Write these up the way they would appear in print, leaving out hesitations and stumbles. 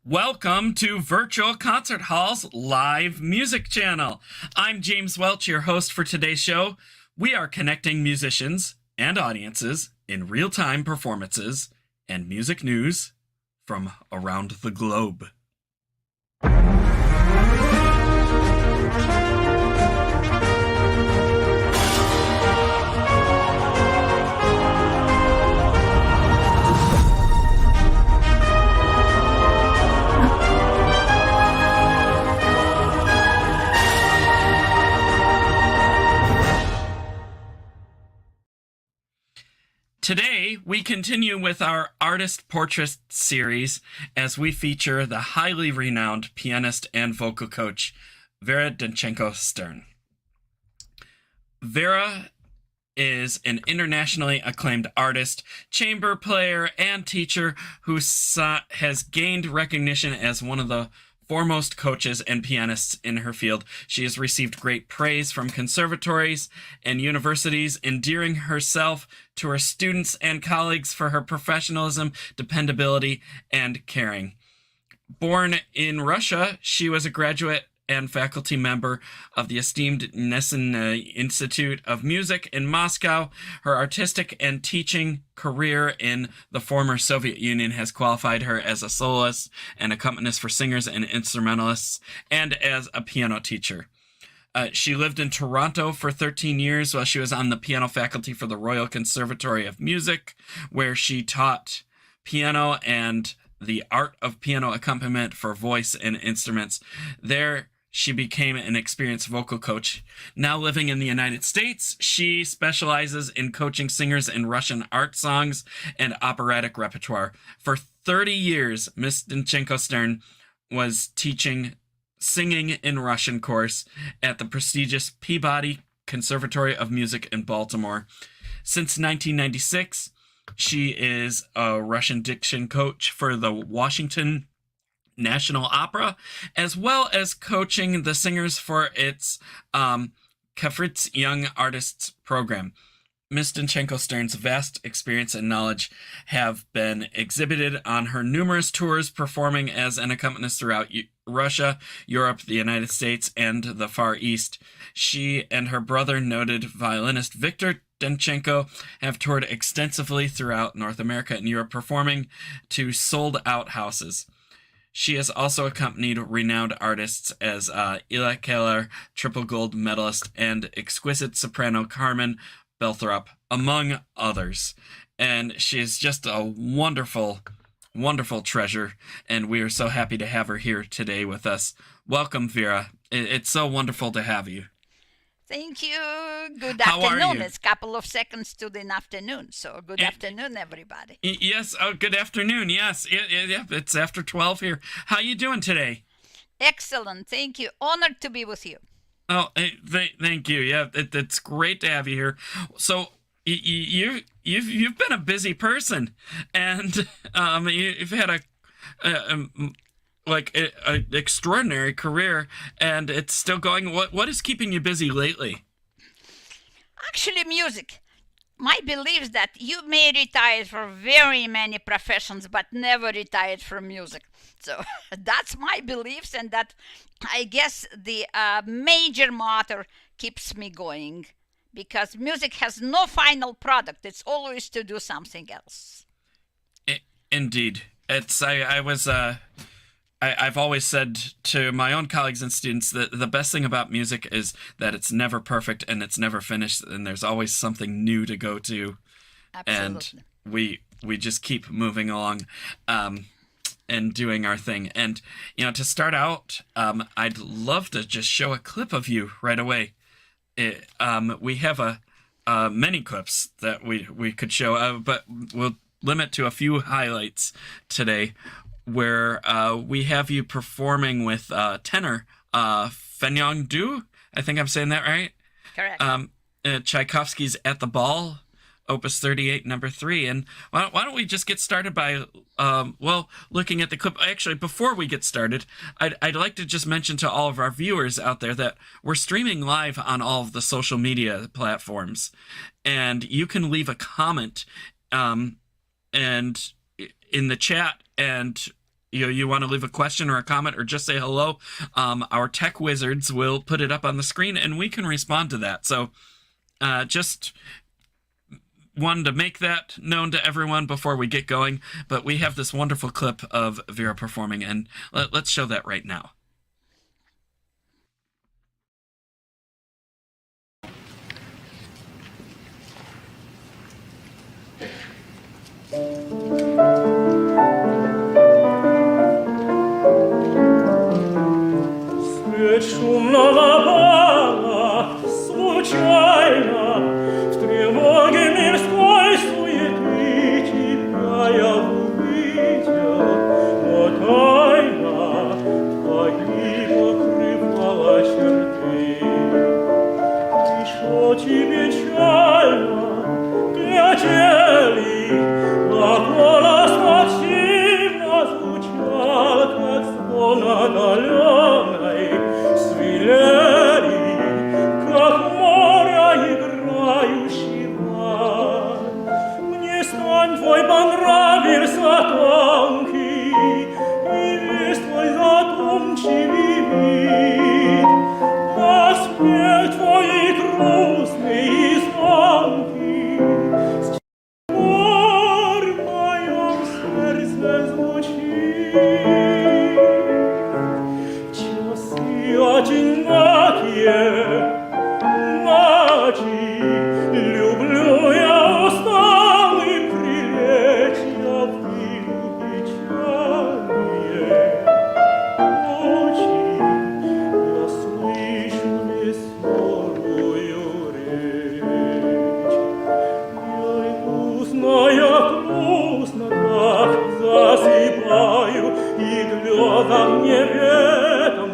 Welcome to Virtual Concert Hall's live music channel. I'm James Welch, your host for today's show. We are connecting musicians and audiences in real-time performances and music news from around the globe. Today, we continue with our Artist Portrait series as we feature the highly renowned pianist and vocal coach, Vera Danchenko-Stern. Vera is an internationally acclaimed artist, chamber player, and teacher who has gained recognition as one of the foremost coaches and pianists in her field. She has received great praise from conservatories and universities, endearing herself to her students and colleagues for her professionalism, dependability, and caring. Born in Russia, she was a graduate and faculty member of the esteemed Nessun Institute of Music in Moscow. Her artistic and teaching career in the former Soviet Union has qualified her as a soloist and accompanist for singers and instrumentalists, and as a piano teacher. She lived in Toronto for 13 years while she was on the piano faculty for the Royal Conservatory of Music, where she taught piano and the art of piano accompaniment for voice and instruments. There, she became an experienced vocal coach. Now living in the United States, she specializes in coaching singers in Russian art songs and operatic repertoire. For 30 years, Miss Danchenko-Stern was teaching singing in Russian course at the prestigious Peabody Conservatory of Music in Baltimore. Since 1996, she is a Russian diction coach for the Washington National Opera, as well as coaching the singers for its Kafritz Young Artists program. Ms. Danchenko-Stern's vast experience and knowledge have been exhibited on her numerous tours, performing as an accompanist throughout Russia, Europe, the United States, and the Far East. She and her brother, noted violinist Victor Danchenko, have toured extensively throughout North America and Europe, performing to sold-out houses. She has also accompanied renowned artists as Ilya Kaler, triple gold medalist, and exquisite soprano Carmen Balthrop, among others. And she is just a wonderful, wonderful treasure, and we are so happy to have her here today with us. Welcome, Vera. It's so wonderful to have you. Thank you. Good How are afternoon. you? It's a couple of seconds to the afternoon. So good afternoon, everybody. Yes. Oh, good afternoon. Yes. It's after 12 here. How you doing today? Excellent. Thank you. Honored to be with you. Oh, thank you. Yeah, it's great to have you here. So you've been a busy person, and you've had an extraordinary career, and it's still going. What is keeping you busy lately? Actually, music. My belief is that you may retire from very many professions, but never retired from music. So that's my beliefs, and that I guess the major motor keeps me going, because music has no final product. It's always to do something else. Indeed, I've always said to my own colleagues and students that the best thing about music is that it's never perfect and it's never finished, and there's always something new to go to. Absolutely. And we just keep moving along and doing our thing. And, to start out, I'd love to just show a clip of you right away. We have many clips that we could show, but we'll limit to a few highlights today, where we have you performing with tenor Fenyang Du. I think I'm saying that right? Correct. Tchaikovsky's At the Ball, Opus 38, number 3. And why don't we just get started by, looking at the clip. Actually, before we get started, I'd like to just mention to all of our viewers out there that we're streaming live on all of the social media platforms. And you can leave a comment and in the chat, and you want to leave a question or a comment or just say hello, our tech wizards will put it up on the screen and we can respond to that. So just wanted to make that known to everyone before we get going. But we have this wonderful clip of Vera performing, and let's show that right now. Шумного бала, случайно, в тревоге мирской суеты тебя я увидел, но тайна твои покрывала черты. Еще тебе печально глядели, а голос противно звучал, как звон отдаленной. Как море играющий валь. Мне стан твой понравился тонкий, и весь твой задумчивый вид, аспект твой грустный и звонкий, с тех пор в моем сердце звучит. Одинокие ночи, люблю я усталый прилечь, я выйду печальные ночи, я слышу веселую речь. Я грустно так засыпаю, и глаза мне ветом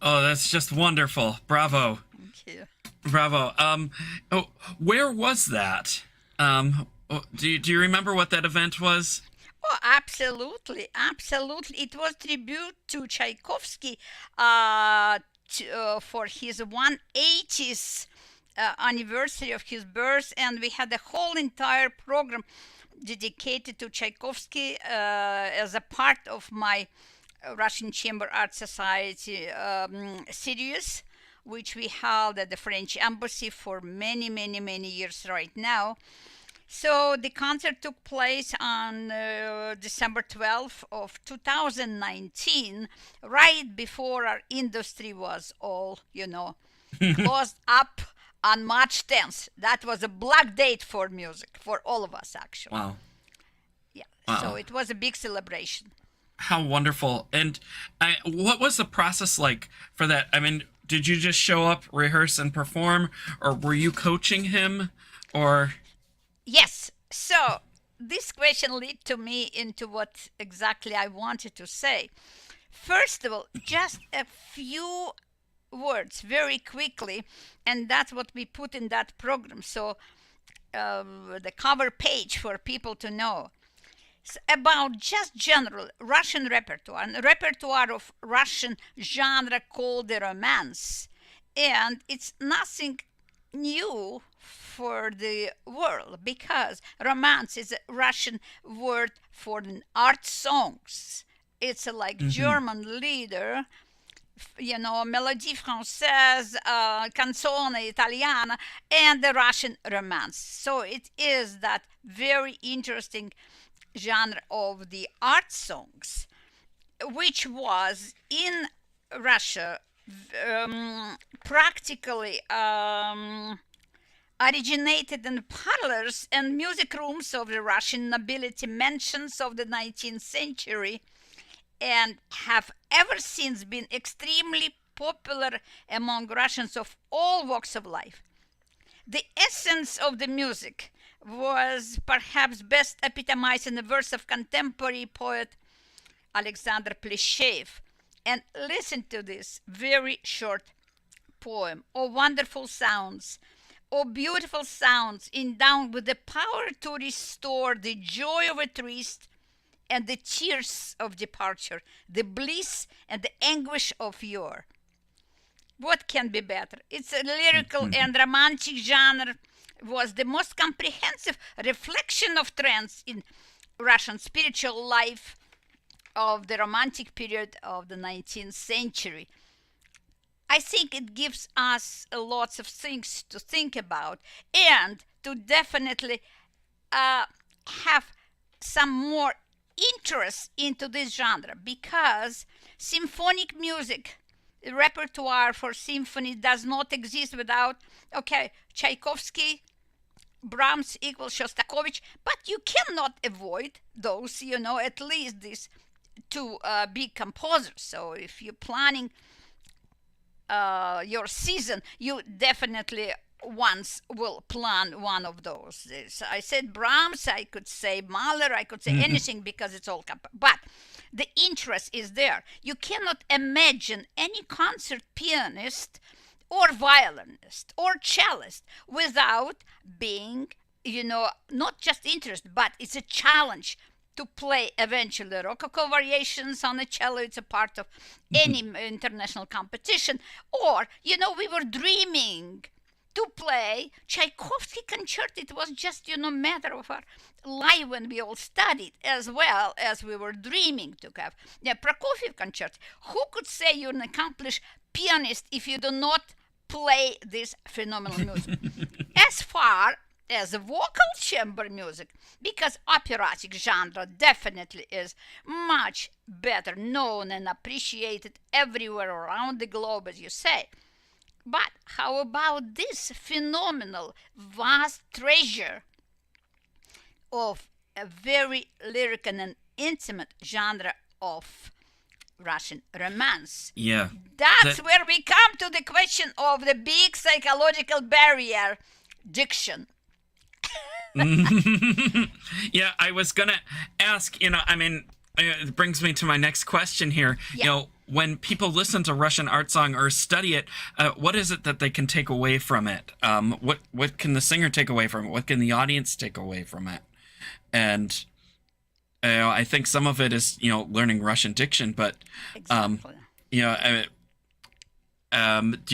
Oh, that's just wonderful. Bravo. Thank you. Bravo. Where was that? Do you remember what that event was? Oh, absolutely, absolutely. It was tribute to Tchaikovsky for his 180th anniversary of his birth, and we had a whole entire program dedicated to Tchaikovsky as a part of my Russian Chamber Art Society series, which we held at the French Embassy for many, many, many years right now. So the concert took place on December 12th of 2019, right before our industry was all, closed up on March 10th. That was a black date for music, for all of us, actually. Wow. Yeah, Wow. So it was a big celebration. How wonderful. And what was the process like for that? I mean, did you just show up, rehearse, and perform, or were you coaching him, or... Yes. So this question led to me into what exactly I wanted to say. First of all, just a few words very quickly, and that's what we put in that program. So the cover page for people to know. It's about just general Russian repertoire, and repertoire of Russian genre called the romance. And it's nothing new for the world, because romance is a Russian word for art songs. It's like German lieder, Mélodie française, canzone italiana, and the Russian romance. So it is that very interesting genre of the art songs, which was in Russia practically originated in parlors and music rooms of the Russian nobility mansions of the 19th century, and have ever since been extremely popular among Russians of all walks of life. The essence of the music was perhaps best epitomized in the verse of contemporary poet Alexander Pleshev. And listen to this very short poem. Oh, wonderful sounds, oh, beautiful sounds, endowed with the power to restore the joy of a tryst and the tears of departure, the bliss and the anguish of yore. What can be better? It's a lyrical and romantic genre, was the most comprehensive reflection of trends in Russian spiritual life of the romantic period of the 19th century. I think it gives us lots of things to think about and to definitely have some more interest into this genre, because symphonic music repertoire for symphony does not exist without, okay, Tchaikovsky, Brahms equals Shostakovich, but you cannot avoid those, at least these two big composers. So if you're planning your season, you definitely once will plan one of those. I said Brahms, I could say Mahler, I could say anything, because it's all but the interest is there. You cannot imagine any concert pianist or violinist or cellist without being, not just interest, but it's a challenge to play eventually Rococo variations on the cello. It's a part of any international competition. Or, we were dreaming to play Tchaikovsky concerto. It was just, matter of our life when we all studied, as well as we were dreaming to have Prokofiev concerto. Who could say you're an accomplished pianist if you do not play this phenomenal music? As far as vocal chamber music, because operatic genre definitely is much better known and appreciated everywhere around the globe, as you say. But how about this phenomenal, vast treasure of a very lyrical and intimate genre of Russian romance? Yeah. That's where we come to the question of the big psychological barrier, diction. Yeah, I was gonna ask, it brings me to my next question here. Yeah. When people listen to Russian art song or study it, what is it that they can take away from it? What can the singer take away from it? What can the audience take away from it? And I think some of it is learning Russian diction, but Exactly. Do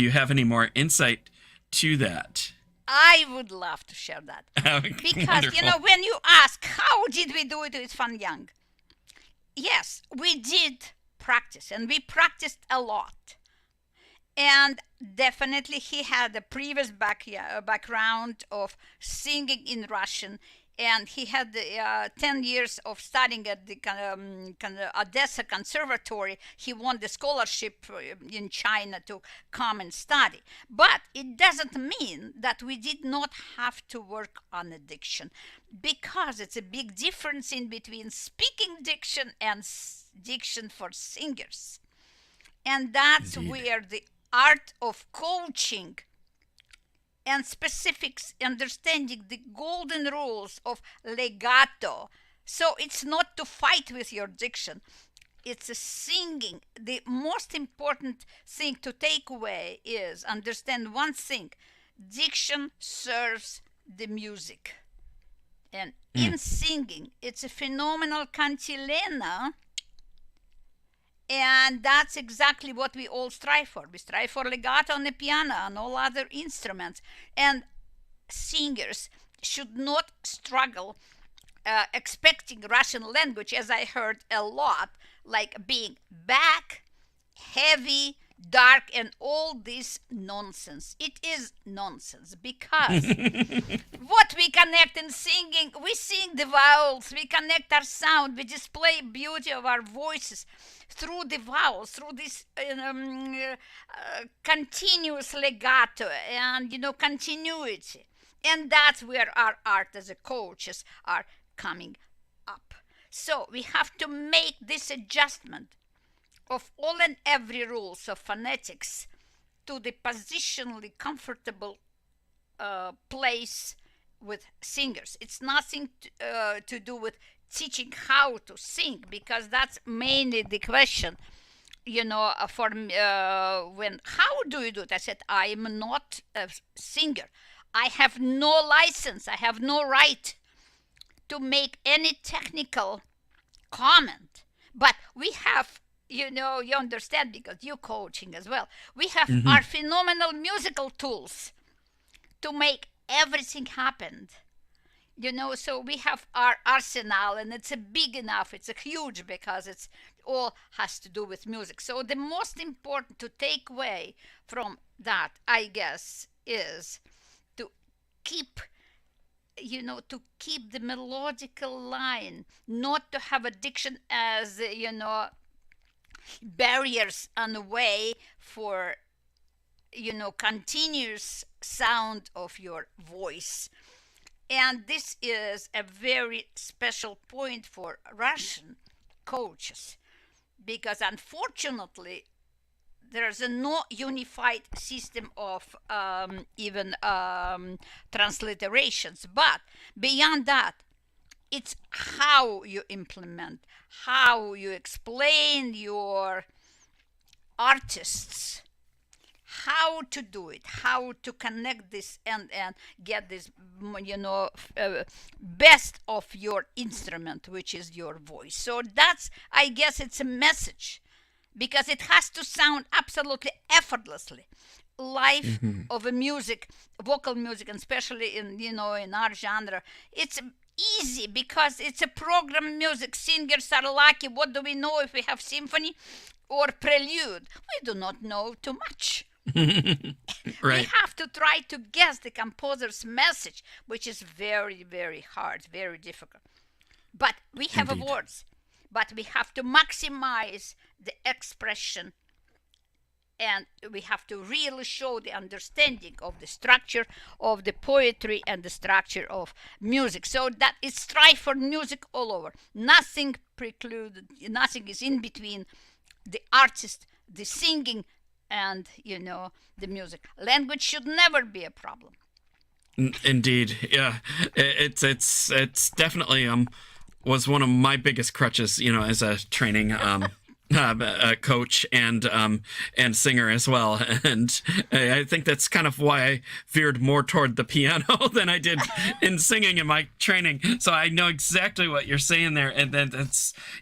you have any more insight to that? I would love to share that. Because, Wonderful. when you ask, how did we do it with Fan Yang? Yes, we did practice, and we practiced a lot. And definitely he had a previous background of singing in Russian, and he had 10 years of studying at the Odessa Conservatory. He won the scholarship in China to come and study. But it doesn't mean that we did not have to work on the diction, because it's a big difference in between speaking diction and diction for singers. And that's Indeed. where the art of coaching and specifics, understanding the golden rules of legato. So it's not to fight with your diction, it's a singing. The most important thing to take away is understand one thing: diction serves the music. And in singing, it's a phenomenal cantilena. And that's exactly what we all strive for. We strive for legato on the piano and all other instruments. And singers should not struggle expecting Russian language, as I heard a lot, like being back, heavy, dark, and all this nonsense. It is nonsense, because what we connect in singing, we sing the vowels, we connect our sound, we display beauty of our voices through the vowels, through this continuous legato and continuity. And that's where our art as a coaches are coming up. So we have to make this adjustment of all and every rules of phonetics to the positionally comfortable place with singers. It's nothing to do with teaching how to sing, because that's mainly the question. For when how do you do it? I said, I am not a singer. I have no license. I have no right to make any technical comment. But we have, you understand, because you're coaching as well. We have our phenomenal musical tools to make everything happen. So we have our arsenal, and it's a big enough, it's a huge, because it's all has to do with music. So the most important to take away from that, I guess, is to keep to keep the melodical line, not to have addiction as barriers on the way for continuous sound of your voice. And this is a very special point for Russian coaches, because unfortunately there's a no unified system of even transliterations. But beyond that, it's how you implement, how you explain your artists, how to do it, how to connect this and get this, best of your instrument, which is your voice. So that's, I guess, it's a message, because it has to sound absolutely effortlessly. Life of a music, vocal music, and especially in our genre, it's easy because it's a program music. Singers are lucky. What do we know if we have symphony or prelude? We do not know too much. Right. We have to try to guess the composer's message, which is very, very hard, very difficult. But we have awards, but we have to maximize the expression, and we have to really show the understanding of the structure of the poetry and the structure of music. So that is strive for music all over. Nothing precluded, nothing is in between the artist, the singing, and the music. Language should never be a problem. Indeed, yeah. It's definitely was one of my biggest crutches, as a training a coach and singer as well. And I think that's kind of why I veered more toward the piano than I did in singing in my training. So I know exactly what you're saying there. And then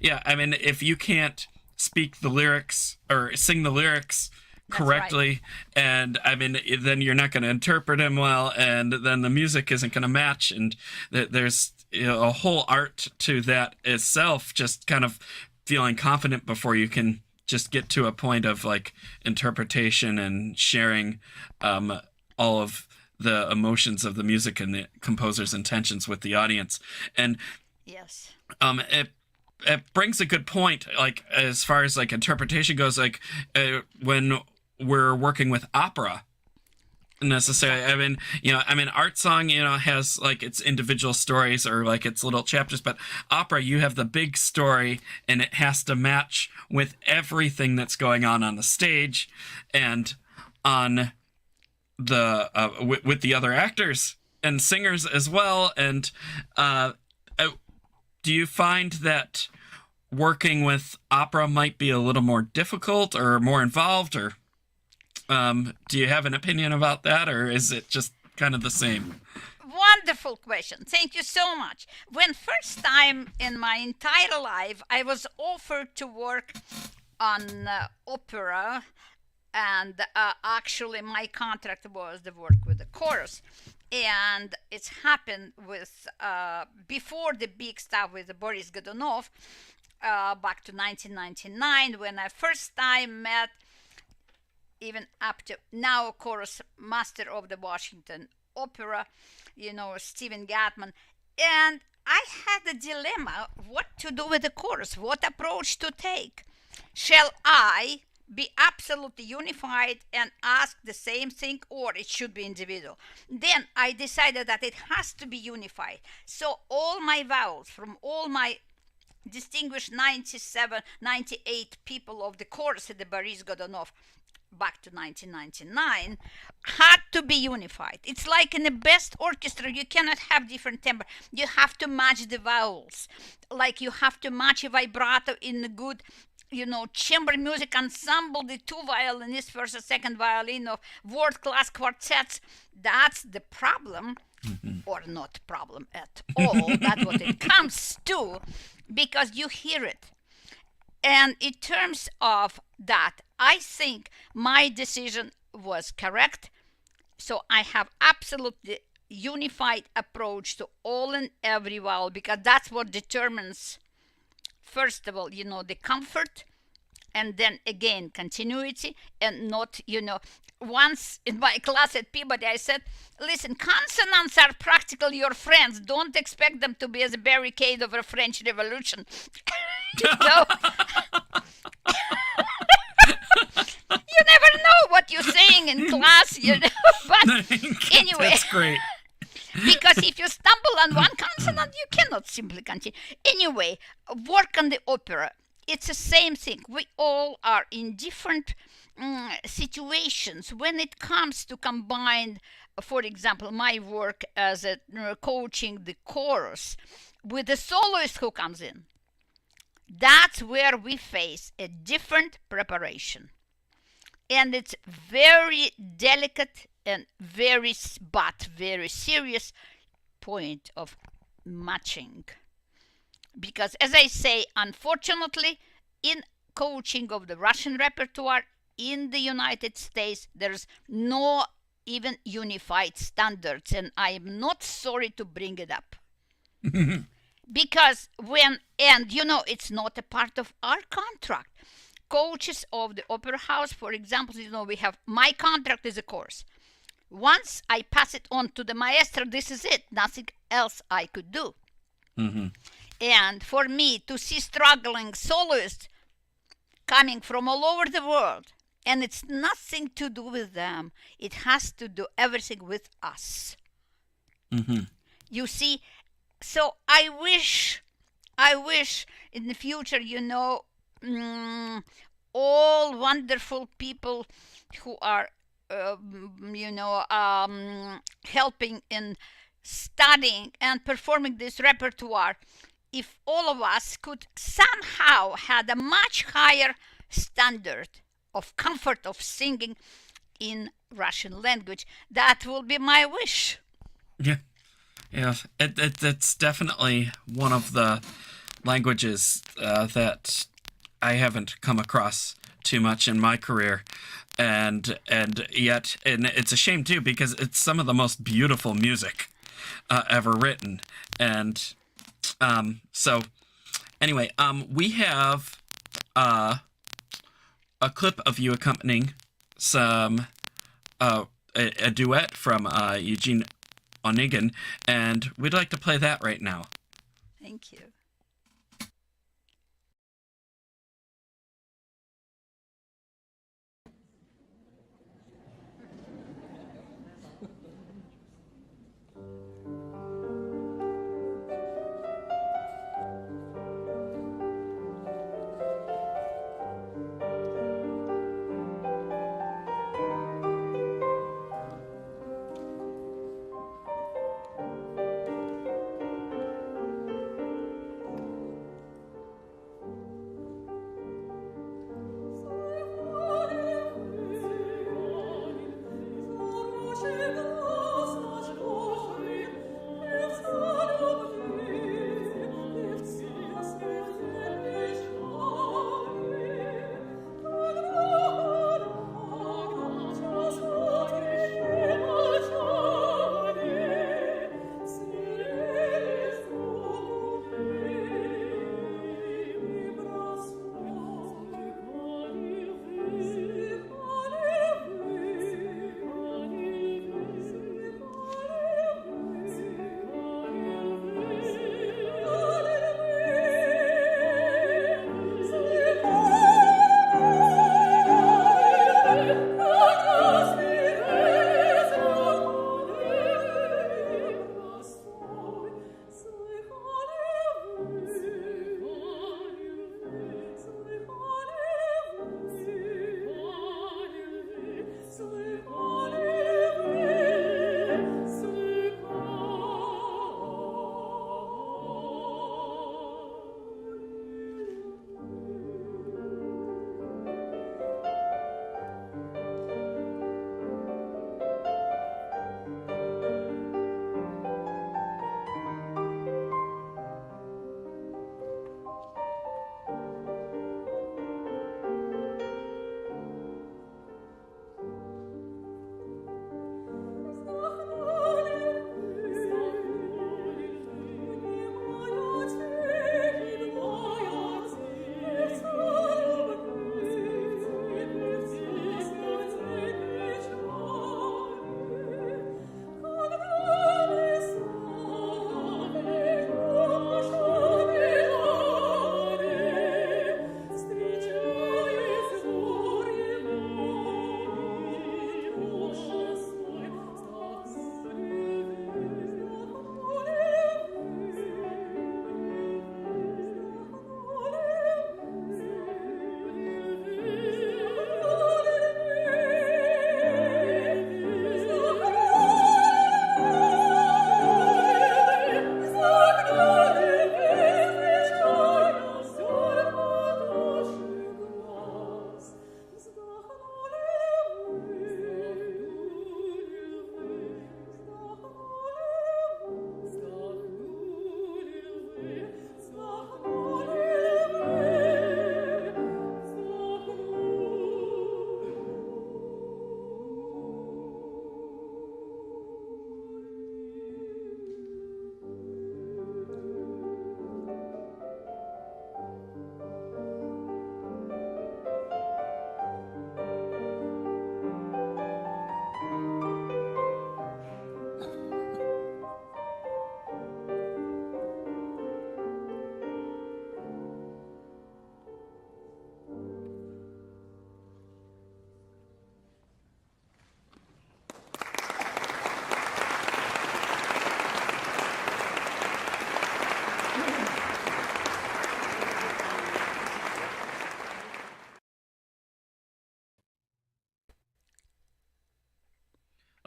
if you can't speak the lyrics or sing the lyrics correctly, right, and then you're not going to interpret him well, and then the music isn't going to match, and there's a whole art to that itself, just kind of feeling confident before you can just get to a point of like interpretation and sharing all of the emotions of the music and the composer's intentions with the audience. And yes, it brings a good point, like as far as like interpretation goes, like when we're working with opera necessarily. Art song, has like its individual stories or like its little chapters, but opera, you have the big story and it has to match with everything that's going on the stage and on the with the other actors and singers as well. And do you find that working with opera might be a little more difficult or more involved, or do you have an opinion about that, or is it just kind of the same? Wonderful question. Thank you so much. When first time in my entire life I was offered to work on opera, and actually my contract was the work with the chorus. And it's happened with before the big stuff with Boris Godunov, back to 1999, when I first time met, even up to now, chorus master of the Washington Opera, Stephen Gatman. And I had a dilemma what to do with the chorus, what approach to take. Shall I be absolutely unified and ask the same thing, or it should be individual? Then I decided that it has to be unified. So all my vowels from all my distinguished 97, 98 people of the chorus at the Boris Godunov back to 1999 had to be unified. It's like in the best orchestra, you cannot have different timbre. You have to match the vowels. Like you have to match a vibrato in a good, chamber music ensemble, the two violinists versus second violin of world-class quartets. That's the problem, or not problem at all. That's what it comes to, because you hear it. And in terms of that, I think my decision was correct. So I have absolutely unified approach to all and every vowel, because that's what determines, first of all, the comfort, and then again continuity, and not, once in my class at Peabody I said, listen, consonants are practically your friends. Don't expect them to be as a barricade of a French Revolution. You never know what you're saying in class, but anyway. That's great. Because if you stumble on one consonant, you cannot simply continue. Anyway, work on the opera. It's the same thing. We all are in different situations when it comes to combine, for example, my work as a coaching the chorus with the soloist who comes in. That's where we face a different preparation. And it's very delicate and very serious point of matching. Because as I say, unfortunately, in coaching of the Russian repertoire in the United States, there's no even unified standards. And I'm not sorry to bring it up. Because it's not a part of our contract. Coaches of the opera house, for example, we have, my contract is a course. Once I pass it on to the maestro, this is it. Nothing else I could do. Mm-hmm. And for me to see struggling soloists coming from all over the world, and it's nothing to do with them. It has to do everything with us. Mm-hmm. You see, so I wish in the future, all wonderful people who are, helping in studying and performing this repertoire, if all of us could somehow have a much higher standard of comfort of singing in Russian language, that will be my wish. Yeah. It's definitely one of the languages that I haven't come across too much in my career, and yet it's a shame too, because it's some of the most beautiful music ever written. And so anyway, we have a clip of you accompanying some a duet from Eugene Onegin, and we'd like to play that right now. Thank you.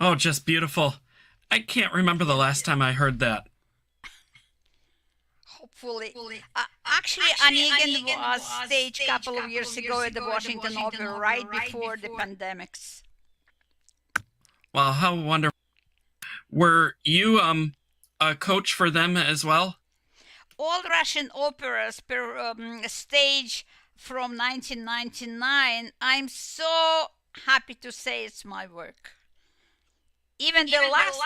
Oh, just beautiful. I can't remember the last time I heard that. Hopefully. Actually, Onegin was staged a couple of years ago at the Washington Opera right before the pandemics. Well, how wonderful. Were you a coach for them as well? All Russian operas per stage from 1999. I'm so happy to say it's my work. Even the last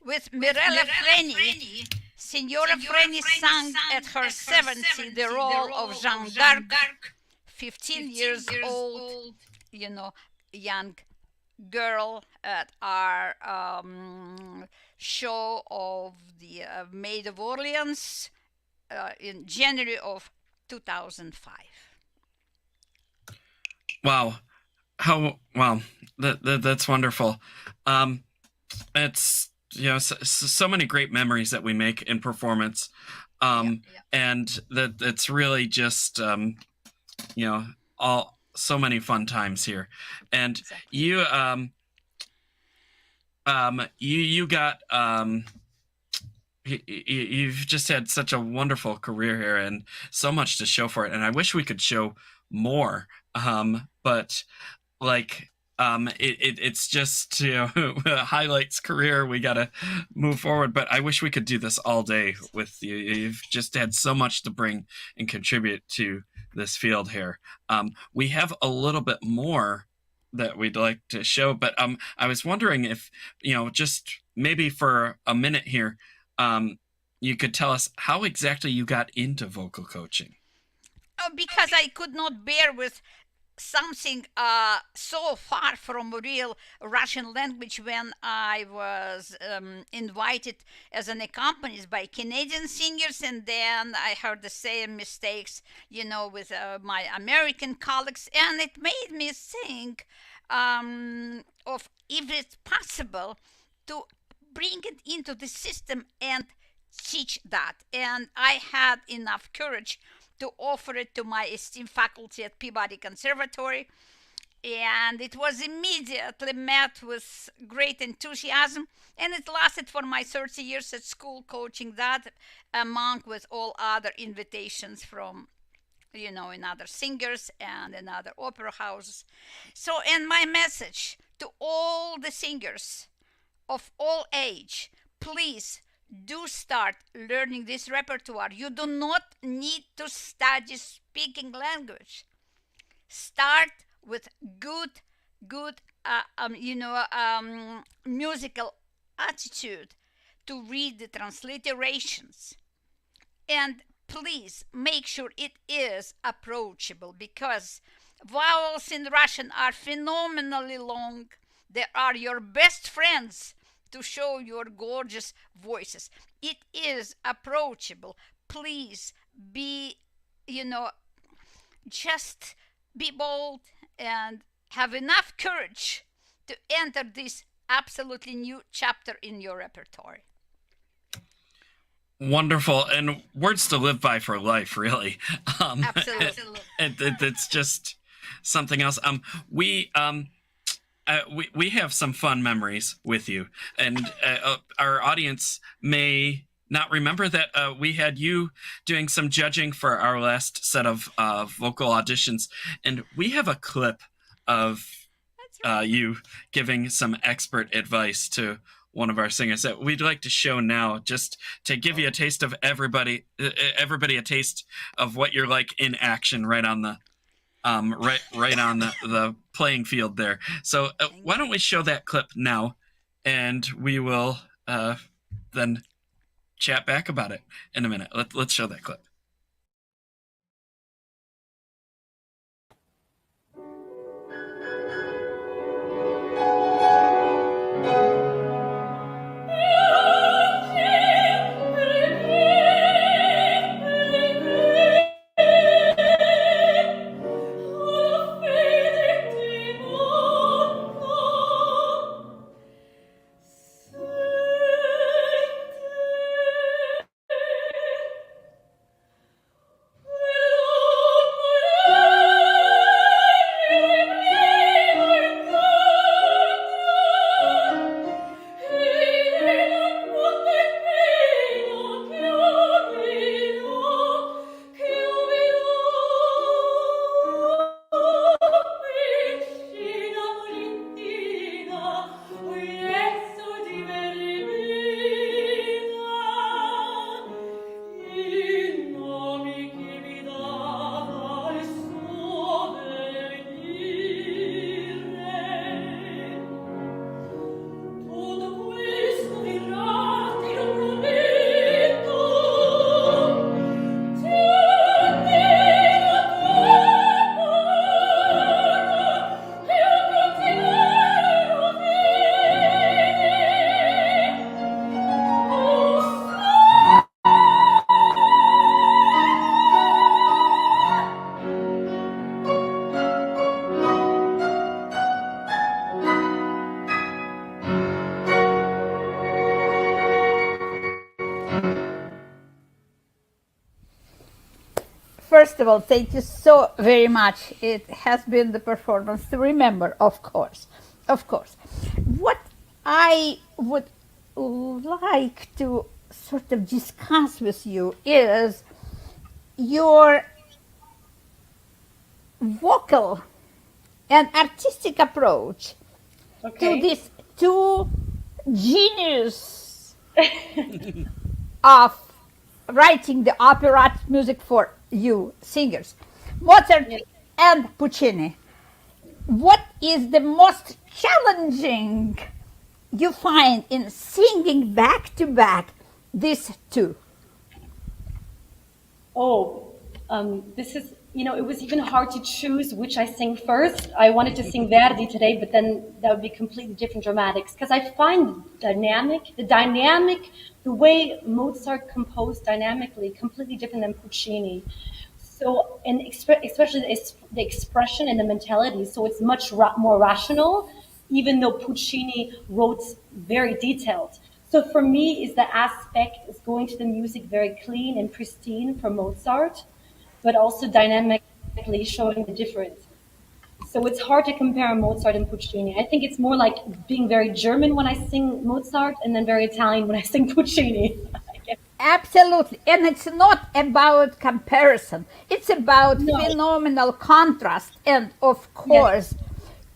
with Mirella Freni, Signora Freni sang at her 70 the role of Jeanne d'Arc, 15 years old, young girl at our show of the Maid of Orleans in January of 2005. Wow. That's wonderful. It's so many great memories that we make in performance, and that it's really just all so many fun times here. And exactly. You got you've just had such a wonderful career here and so much to show for it. And I wish we could show more, but like. It's just highlights career. We gotta move forward, but I wish we could do this all day with you. You've just had so much to bring and contribute to this field here. We have a little bit more that we'd like to show, but I was wondering if just maybe for a minute here, you could tell us how exactly you got into vocal coaching. Oh, because I could not bear with something so far from real Russian language when I was invited as an accompanist by Canadian singers, and then I heard the same mistakes, with my American colleagues, and it made me think of if it's possible to bring it into the system and teach that. And I had enough courage to offer it to my esteemed faculty at Peabody Conservatory, and it was immediately met with great enthusiasm, and it lasted for my 30 years at school coaching that, among with all other invitations from in other singers and in other opera houses. So, and my message to all the singers of all age, please do start learning this repertoire. You do not need to study speaking language. Start with good musical attitude to read the transliterations. And please make sure it is approachable, because vowels in Russian are phenomenally long. They are your best friends to show your gorgeous voices. It is approachable. Please be, just be bold and have enough courage to enter this absolutely new chapter in your repertoire. Wonderful, and words to live by for life, really. Absolutely. It's just something else. We have some fun memories with you, and our audience may not remember that we had you doing some judging for our last set of vocal auditions, and we have a clip of you giving some expert advice to one of our singers that we'd like to show now, just to give you a taste of everybody a taste of what you're like in action, right on the right on the playing field there. So why don't we show that clip now, and we will then chat back about it in a minute. Let's show that clip. first of all, thank you so very much. It has been the performance to remember, of course. Of course. What I would like to sort of discuss with you is your vocal and artistic approach to this two genius of writing the operatic music for you singers, Mozart and Puccini. What is the most challenging you find in singing back to back these two? This is, it was even hard to choose which I sing first. I wanted to sing Verdi today, but then that would be completely different dramatics, because I find the way Mozart composed dynamically, completely different than Puccini. So, and especially the expression and the mentality, so it's much more rational, even though Puccini wrote very detailed. So for me, is the aspect is going to the music very clean and pristine for Mozart, but also dynamically showing the difference. So it's hard to compare Mozart and Puccini. I think it's more like being very German when I sing Mozart and then very Italian when I sing Puccini. Absolutely. And it's not about comparison. It's about phenomenal contrast and, of course,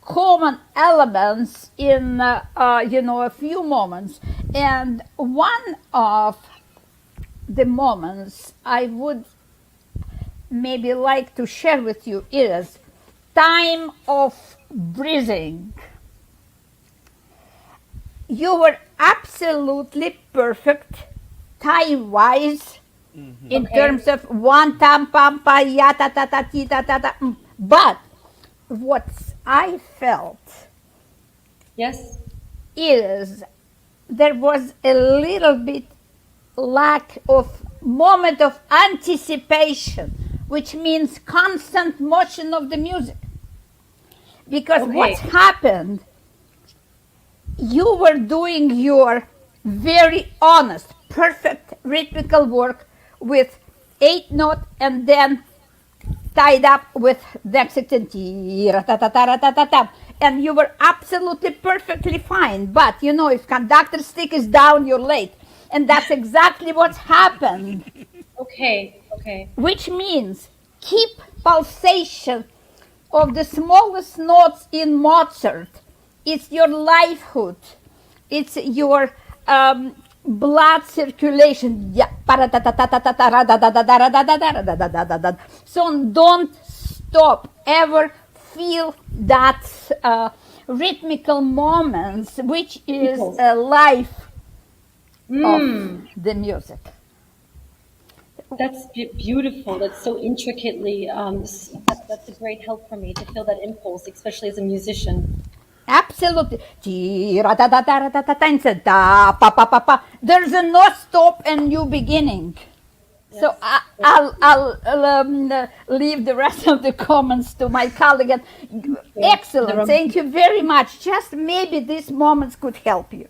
common elements in, a few moments. And one of the moments I would maybe like to share with you is time of breathing. You were absolutely perfect time-wise in terms of one tam pam pa ya ta ta ta ti ta ta ta. But what I felt is there was a little bit lack of moment of anticipation, which means constant motion of the music. Because what happened, you were doing your very honest, perfect rhythmical work with 8 note and then tied up with Dexicton, and you were absolutely perfectly fine. But if conductor's stick is down, you're late. And that's exactly what's happened. Okay. Which means keep pulsation of the smallest notes in Mozart. It's your livelihood. It's your blood circulation. So don't stop. Ever feel that rhythmical moments, which is a life of the music. That's beautiful. That's so intricately. That's a great help for me to feel that impulse, especially as a musician. Absolutely. There's a no stop and new beginning. Yes. So I'll leave the rest of the comments to my colleague. Excellent. Thank you very much. Just maybe these moments could help you.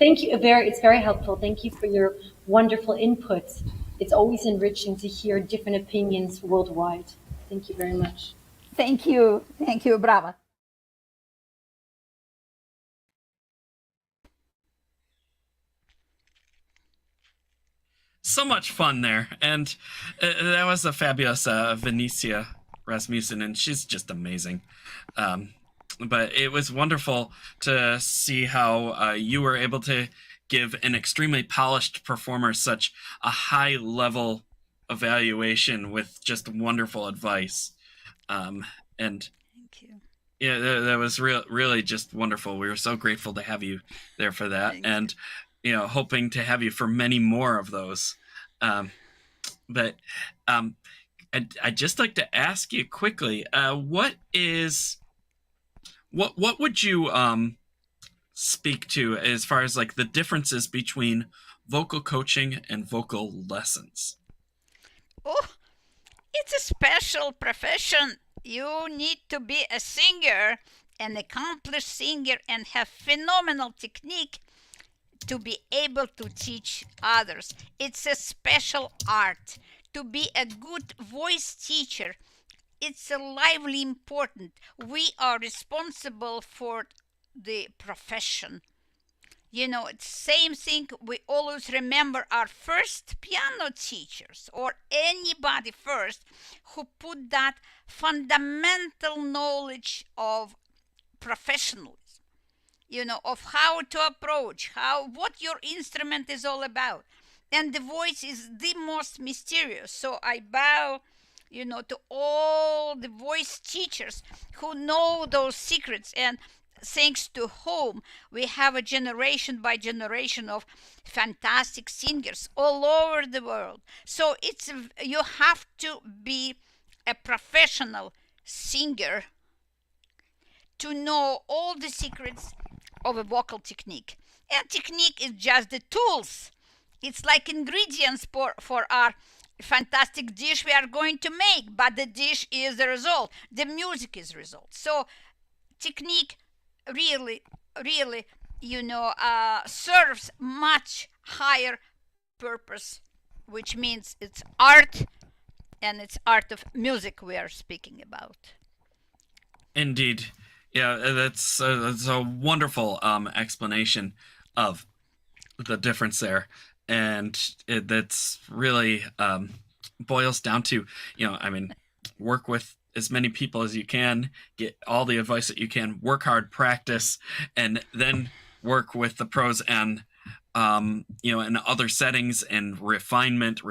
Thank you. It's very helpful. Thank you for your wonderful inputs. It's always enriching to hear different opinions worldwide. Thank you very much. Thank you. Bravo. So much fun there. And that was a fabulous Venetia Rasmussen, and she's just amazing. But it was wonderful to see how you were able to give an extremely polished performer such a high level evaluation with just wonderful advice. And thank you. Yeah, that was really just wonderful. We were so grateful to have you there for that. Thank you. Hoping to have you for many more of those. But I'd just like to ask you quickly, what would you speak to as far as like the differences between vocal coaching and vocal lessons? Oh, it's a special profession. You need to be a singer, an accomplished singer, and have phenomenal technique to be able to teach others. It's a special art to be a good voice teacher, it's a lively important. We are responsible for the profession. It's same thing. We always remember our first piano teachers or anybody first who put that fundamental knowledge of professionalism, of how to approach, what your instrument is all about. And the voice is the most mysterious. So I bow, to all the voice teachers who know those secrets, and thanks to whom we have a generation by generation of fantastic singers all over the world. So you have to be a professional singer to know all the secrets of a vocal technique. And technique is just the tools. It's like ingredients for our fantastic dish we are going to make, but the dish is the result. The music is the result. So technique really, really, serves much higher purpose, which means it's art, and it's art of music we are speaking about. Indeed. Yeah, that's a wonderful explanation of the difference there. And that's really boils down to, work with as many people as you can, get all the advice that you can, work hard, practice, and then work with the pros and in other settings and refinement,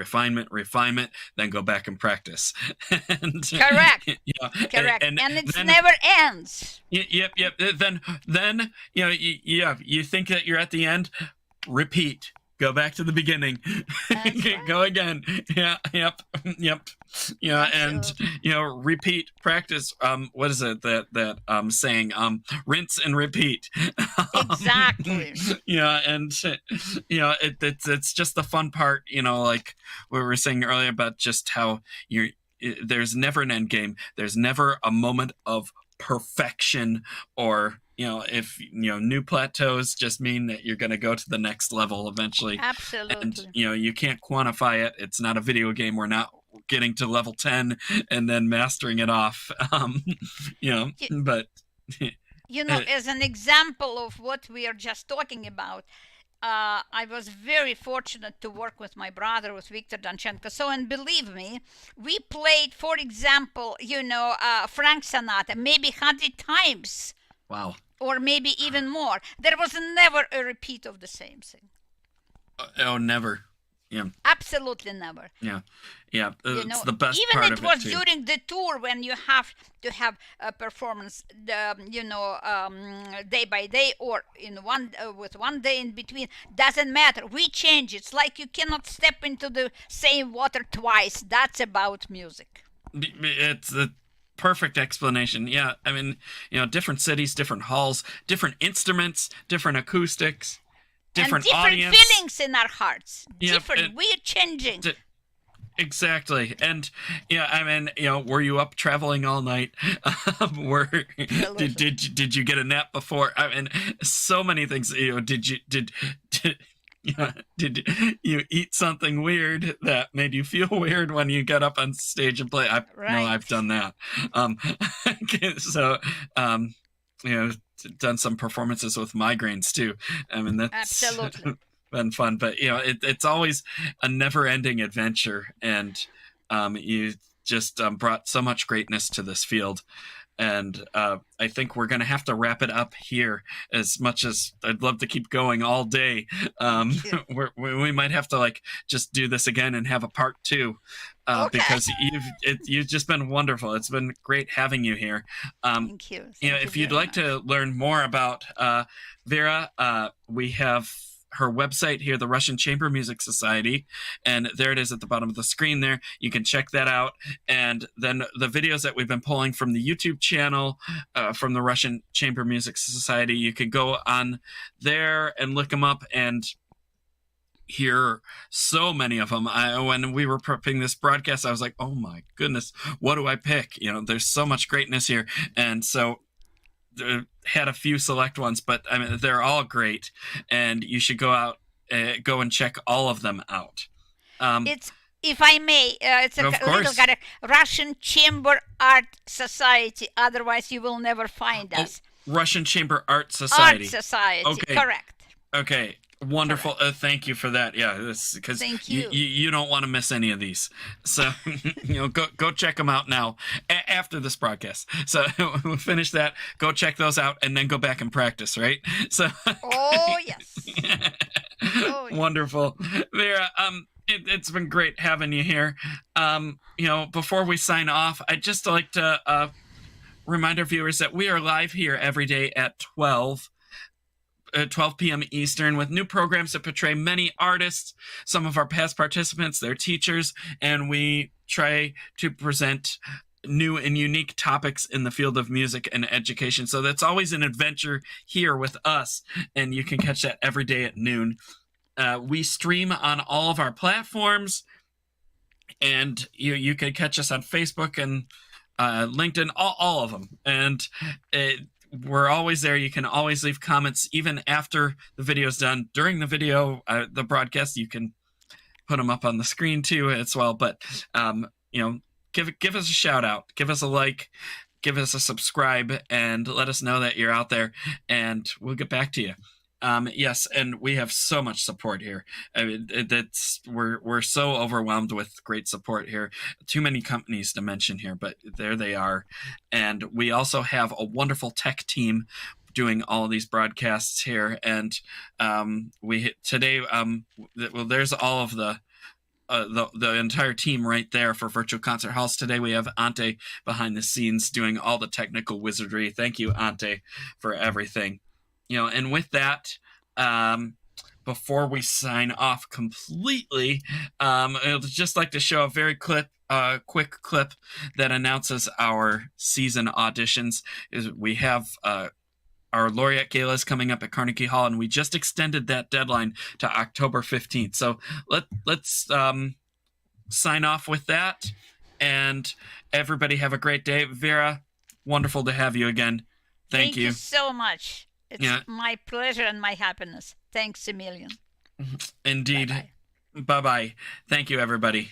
then go back and practice. And, correct. Correct. And it never ends. Yep. Then you think that you're at the end, repeat. Go back to the beginning. Go again. Yep. And repeat, practice. What is it that saying? Rinse and repeat. Exactly. And it's just the fun part. Like we were saying earlier about just how there's never an end game. There's never a moment of perfection, or if new plateaus just mean that you're going to go to the next level eventually. Absolutely. And you can't quantify it. It's not a video game. We're not getting to level 10 and then mastering it off. But as an example of what we are just talking about, I was very fortunate to work with my brother, with Victor Danchenko. So, and believe me, we played, for example, Frank Sinatra maybe 100 times. Wow. Or maybe even more. There was never a repeat of the same thing. Oh, never. Yeah. Absolutely never. Yeah. It's the best part of it. Even it was during the tour when you have to have a performance, day by day, or with one day in between. Doesn't matter. We change. It's like you cannot step into the same water twice. That's about music. It's the perfect explanation. Yeah. Different cities, different halls, different instruments, different acoustics. Different audience. Feelings in our hearts. Different. We're changing. Exactly. And were you up traveling all night? Did you get a nap before? So many things. Did you eat something weird that made you feel weird when you got up on stage and play? I've done that. So done some performances with migraines too. That's absolutely been fun. But it's always a never-ending adventure, and you just brought so much greatness to this field. And I think we're going to have to wrap it up here. As much as I'd love to keep going all day, we might have to just do this again and have a part 2, because you've just been wonderful. It's been great having you here. Thank you. If you'd like to learn more about Vera, we have her website here, the Russian Chamber Music Society, and there it is at the bottom of the screen there. You can check that out. And then the videos that we've been pulling from the YouTube channel from the Russian Chamber Music Society, you can go on there and look them up and hear so many of them. When we were prepping this broadcast, I was like, oh my goodness, what do I pick? There's so much greatness here. And so had a few select ones, but they're all great, and you should go and check all of them out. if I may, it's a Of little course. correct. Russian Chamber Art Society. Otherwise, you will never find us. Russian Chamber Art Society. Art Society. Okay. Correct. Okay, wonderful. Thank you for that. Yeah, because Thank you. you. You don't want to miss any of these. So go check them out now after this broadcast. So we'll finish that. Go check those out and then go back and practice. Right. So. Oh yes. Oh, yes. Wonderful, Vera. It's been great having you here. Before we sign off, I'd just like to remind our viewers that we are live here every day at 12 p.m. Eastern with new programs that portray many artists, some of our past participants, their teachers, and we try to present new and unique topics in the field of music and education. So that's always an adventure here with us, and you can catch that every day at noon. We stream on all of our platforms, and you can catch us on Facebook and LinkedIn, all of them. And we're always there. You can always leave comments even after the video's done. During the video, the broadcast, you can put them up on the screen too as well. But give us a shout out, give us a like, give us a subscribe, and let us know that you're out there, and we'll get back to you. Yes, and we have so much support here. I mean, we're so overwhelmed with great support here. Too many companies to mention here, but there they are. And we also have a wonderful tech team doing all of these broadcasts here. And there's all of the entire team right there for Virtual Concert Halls. Today we have Ante behind the scenes doing all the technical wizardry. Thank you, Ante, for everything. And with that, before we sign off completely, I'd just like to show a very quick clip that announces our season auditions. We have our laureate galas coming up at Carnegie Hall, and we just extended that deadline to October 15th. So let's sign off with that, and everybody have a great day. Vera, wonderful to have you again. Thank you so much. It's my pleasure and my happiness. Thanks a million. Indeed. Bye-bye. Bye-bye. Thank you, everybody.